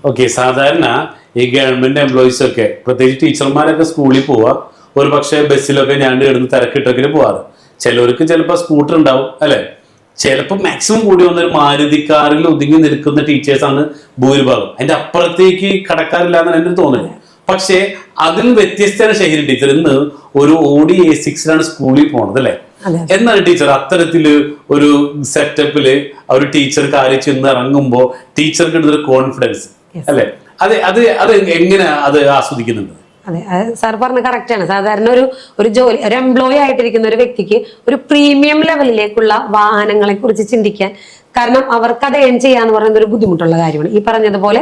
Okay, സാധാരണ ഈ government employees ഒക്കെ പ്രത്യേകിച്ച് ടീച്ചർമാരൊക്കെ സ്കൂളിൽ പോവാ, ഒരു പക്ഷേ ബസ്സിലൊക്കെ ഞാൻ കിടന്ന് തിരക്കിട്ടൊക്കെ പോവാറ്. ചിലവർക്ക് ചിലപ്പോൾ സ്കൂട്ടർ ഉണ്ടാവും അല്ലെ, ചിലപ്പോൾ മാക്സിമം കൂടി വന്ന ഒരു മാരുതി കാറിൽ ഒതുങ്ങി നിൽക്കുന്ന ടീച്ചേഴ്സാണ് ഭൂരിഭാഗം. അതിന്റെ അപ്പുറത്തേക്ക് കടക്കാറില്ല എന്നാണ് എൻ്റെ തോന്നുന്നത്. പക്ഷേ അതിൽ വ്യത്യസ്തമാണ് ഷഹീന ടീച്ചർ. ഇന്ന് ഒരു ഓഡി A6 സ്കൂളിൽ പോണത് അല്ലെ. എന്നാണ് ടീച്ചർ അത്തരത്തില് ഒരു സെറ്റപ്പില് ഒരു ടീച്ചർ കാര്യം ചെന്ന് ഇറങ്ങുമ്പോ ടീച്ചർക്ക് കിട്ടുന്നൊരു കോൺഫിഡൻസ് അല്ലെ, അത് അത് അത് എങ്ങനെ അത് ആസ്വദിക്കുന്നുണ്ട്? അതെ, സാർ പറഞ്ഞ കറക്റ്റ് ആണ്. സാധാരണ ഒരു ജോലി, ഒരു എംപ്ലോയി ആയിട്ടിരിക്കുന്ന ഒരു വ്യക്തിക്ക് ഒരു പ്രീമിയം ലെവലിലേക്കുള്ള വാഹനങ്ങളെ കുറിച്ച് ചിന്തിക്കാൻ, കാരണം അവർക്ക് അത് ഏൺ ചെയ്യാന്ന് പറയുന്നത് ഒരു ബുദ്ധിമുട്ടുള്ള കാര്യമാണ്. ഈ പറഞ്ഞതുപോലെ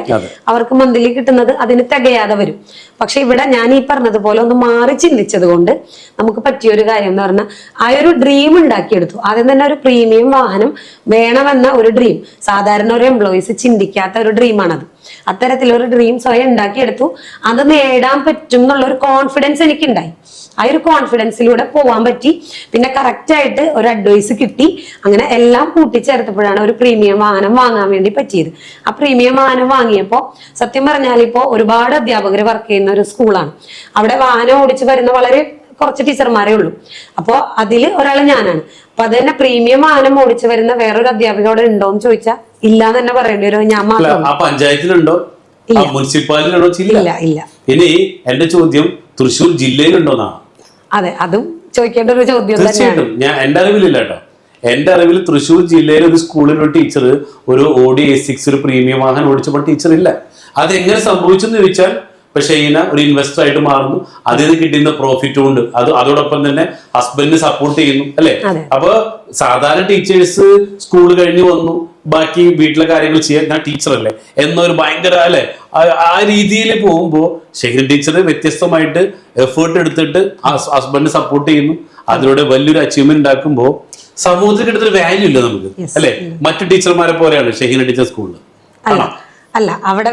അവർക്ക് മന്ത്ലി കിട്ടുന്നത് അതിന് തികയാതെ വരും. പക്ഷെ ഇവിടെ ഞാൻ ഈ പറഞ്ഞതുപോലെ ഒന്ന് മാറി ചിന്തിച്ചത് കൊണ്ട് നമുക്ക് പറ്റിയൊരു കാര്യം എന്ന് പറഞ്ഞാൽ ആ ഒരു ഡ്രീം ഉണ്ടാക്കിയെടുത്തു. ആദ്യം തന്നെ ഒരു പ്രീമിയം വാഹനം വേണമെന്ന ഒരു ഡ്രീം സാധാരണ ഒരു എംപ്ലോയീസ് ചിന്തിക്കാത്ത ഒരു ഡ്രീമാണത്. അത്തരത്തിലൊരു ഡ്രീം സ്വയം ഉണ്ടാക്കിയെടുത്തു. അത് നേടാൻ പറ്റും എന്നുള്ള ഒരു കോൺഫിഡൻസ് എനിക്കുണ്ടായി. ആ ഒരു കോൺഫിഡൻസിലൂടെ പോകാൻ പറ്റി. പിന്നെ കറക്റ്റ് ആയിട്ട് ഒരു അഡ്വൈസ് കിട്ടി. അങ്ങനെ എല്ലാം കൂട്ടിച്ചേർത്തപ്പോഴാണ് ഒരു പ്രീമിയം വാഹനം വാങ്ങാൻ വേണ്ടി പറ്റിയത്. ആ പ്രീമിയം വാഹനം വാങ്ങിയപ്പോൾ സത്യം പറഞ്ഞാൽ ഇപ്പോൾ ഒരുപാട് അധ്യാപകർ വർക്ക് ചെയ്യുന്ന ഒരു സ്കൂളാണ്. അവിടെ വാഹനം ഓടിച്ച് വരുന്ന വളരെ കുറച്ച് ടീച്ചർമാരേ ഉള്ളൂ. അപ്പോൾ അതിൽ ഒരാൾ ഞാനാണ്. അപ്പൊ അത് തന്നെ പ്രീമിയം വാഹനം ഓടിച്ചു വരുന്ന വേറൊരു അധ്യാപിക അവിടെ ഉണ്ടോന്ന് ചോദിച്ചാൽ ഇല്ലാന്ന് തന്നെ പറയേണ്ടി വരും. ഞാൻ മാത്രം പഞ്ചായത്തിലുണ്ടോ, മുനിസിപ്പാലിറ്റിയിലുണ്ടോ? ഇല്ല ഇല്ല. ഇനി എന്റെ ചോദ്യം തൃശ്ശൂർ ജില്ലയിലുണ്ടോന്നാണ്. അതെ, അതും ചോദിക്കേണ്ട ഒരു ചോദ്യം തീർച്ചയായിട്ടും. ഞാൻ എന്റെ അറിവിലില്ല കേട്ടോ. എന്റെ അറിവിൽ തൃശ്ശൂർ ജില്ലയിൽ ഒരു സ്കൂളിൽ ഒരു ടീച്ചർ ഒരു ഓഡി A6 ഒരു പ്രീമിയം വാഹനം ഓടിച്ചപ്പോൾ ടീച്ചർ ഇല്ല. അതെങ്ങനെ സംഭവിച്ചെന്ന് ചോദിച്ചാൽ പക്ഷെ ഷഹീന ഒരു ഇൻവെസ്റ്റർ ആയിട്ട് മാറുന്നു. അതിൽ നിന്ന് കിട്ടുന്ന പ്രോഫിറ്റും ഉണ്ട്. അതോടൊപ്പം തന്നെ ഹസ്ബൻഡിന് സപ്പോർട്ട് ചെയ്യുന്നു അല്ലെ. അപ്പൊ സാധാരണ ടീച്ചേഴ്സ് സ്കൂൾ കഴിഞ്ഞ് വന്നു, ബാക്കി വീട്ടിലെ കാര്യങ്ങൾ ചെയ്യാൻ ഞാൻ ടീച്ചറല്ലേ എന്നൊരു ഭയങ്കര അല്ലെ ആ രീതിയിൽ പോകുമ്പോ ഷഹീന ടീച്ചർ വ്യത്യസ്തമായിട്ട് എഫേർട്ട് എടുത്തിട്ട് ഹസ്ബൻഡിനെ സപ്പോർട്ട് ചെയ്യുന്നു. അതിലൂടെ വലിയൊരു അച്ചീവ്മെന്റ് ഉണ്ടാക്കുമ്പോൾ സമൂഹത്തിൽ കിട്ടുന്ന വാല്യൂ ഇല്ല നമുക്ക് അല്ലെ. മറ്റു ടീച്ചർമാരെ പോലെയാണ് ഷഹീന ടീച്ചർ സ്കൂളിൽ അല്ല അവിടെ